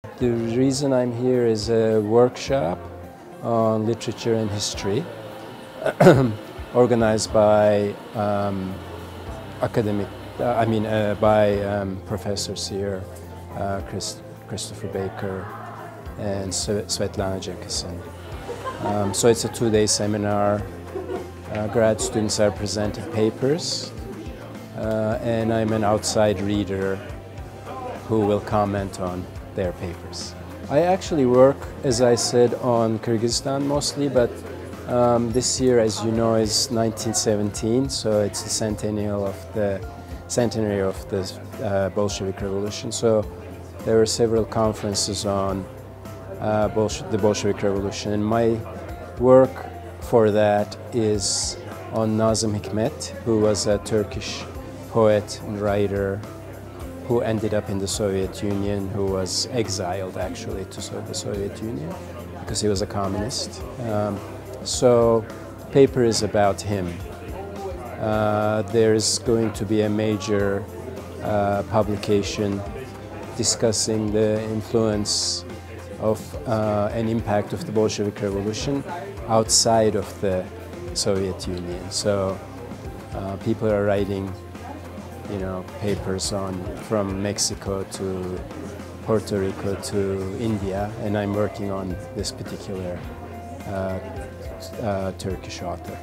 The reason I'm here is a workshop on literature and history organized by professors here, Christopher Baker and Svetlana Jekison. So it's a two-day seminar. Grad students are presenting papers, and I'm an outside reader who will comment on their papers. I actually work, as I said, on Kyrgyzstan mostly, but this year, as you know, is 1917, so it's the centenary of the Bolshevik Revolution. So there were several conferences on the Bolshevik Revolution, and my work for that is on Nazim Hikmet, who was a Turkish poet and writer who ended up in the Soviet Union, who was exiled actually to the Soviet Union because he was a communist. So the paper is about him. There's going to be a major publication discussing the influence of and impact of the Bolshevik Revolution outside of the Soviet Union. So people are writing, papers from Mexico to Puerto Rico to India, and I'm working on this particular Turkish author.